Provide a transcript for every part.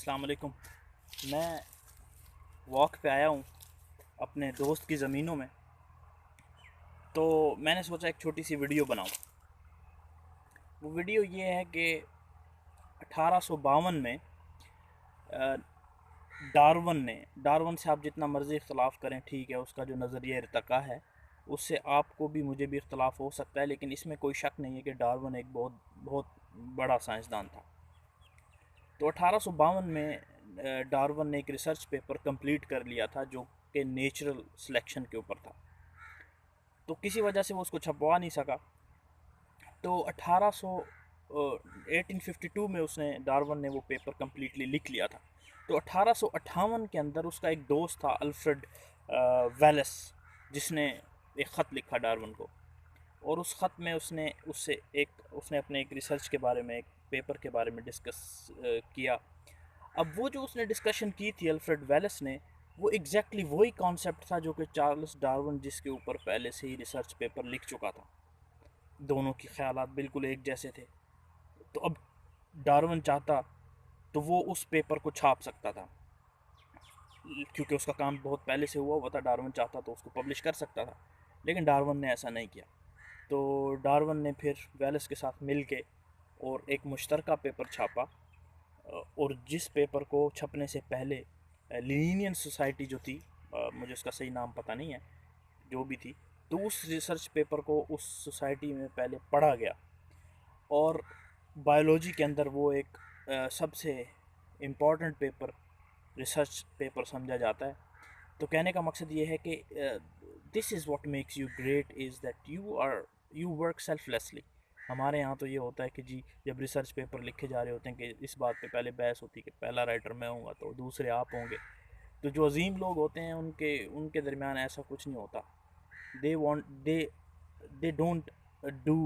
السلام علیکم۔ میں واک پہ آیا ہوں اپنے دوست کی زمینوں میں، تو میں نے سوچا ایک چھوٹی سی ویڈیو بناؤں۔ وہ ویڈیو یہ ہے کہ 1852 میں ڈارون سے آپ جتنا مرضی اختلاف کریں، ٹھیک ہے، اس کا جو نظریہ ارتقاء ہے اس سے آپ کو بھی مجھے بھی اختلاف ہو سکتا ہے، لیکن اس میں کوئی شک نہیں ہے کہ ڈارون ایک بہت بہت بڑا سائنسدان تھا۔ تو 1852 میں ڈارون نے ایک ریسرچ پیپر کمپلیٹ کر لیا تھا جو کہ نیچرل سلیکشن کے اوپر تھا، تو کسی وجہ سے وہ اس کو چھپوا نہیں سکا۔ تو 1852 میں ڈارون نے وہ پیپر کمپلیٹلی لکھ لیا تھا۔ تو 1858 کے اندر اس کا ایک دوست تھا الفریڈ ویلس، جس نے ایک خط لکھا ڈارون کو، اور اس خط میں اس نے اپنے ایک ریسرچ کے بارے میں، ایک پیپر کے بارے میں ڈسکس کیا۔ اب وہ جو اس نے ڈسکشن کی تھی الفریڈ ویلس نے، وہ ایگزیکٹلی وہی کانسیپٹ تھا جو کہ چارلس ڈارون جس کے اوپر پہلے سے ہی ریسرچ پیپر لکھ چکا تھا۔ دونوں کے خیالات بالکل ایک جیسے تھے۔ تو اب ڈارون چاہتا تو وہ اس پیپر کو چھاپ سکتا تھا، کیونکہ اس کا کام بہت پہلے سے ہوا تھا۔ ڈارون چاہتا تو اس کو پبلش کر سکتا تھا، لیکن ڈارون نے ایسا نہیں کیا۔ تو ڈارون نے پھر ویلس کے ساتھ مل کے اور ایک مشترکہ پیپر چھاپا، اور جس پیپر کو چھپنے سے پہلے لینین سوسائٹی جو تھی، مجھے اس کا صحیح نام پتہ نہیں ہے، جو بھی تھی، تو اس ریسرچ پیپر کو اس سوسائٹی میں پہلے پڑھا گیا، اور بایولوجی کے اندر وہ ایک سب سے امپورٹنٹ پیپر، ریسرچ پیپر سمجھا جاتا ہے۔ تو کہنے کا مقصد یہ ہے کہ this is what makes you great is that you work selflessly. ہمارے یہاں تو یہ ہوتا ہے کہ جی جب ریسرچ پیپر لکھے جا رہے ہوتے ہیں کہ اس بات پہ پہلے بحث ہوتی ہے کہ پہلا رائٹر میں ہوں گا تو دوسرے آپ ہوں گے۔ تو جو عظیم لوگ ہوتے ہیں ان کے درمیان ایسا کچھ نہیں ہوتا۔ they don't do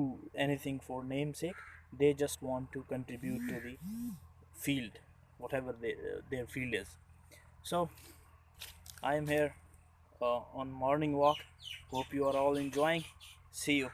anything for namesake. They just want to contribute to the field, whatever their field is. So I am here on morning walk. Hope you are all enjoying. See you.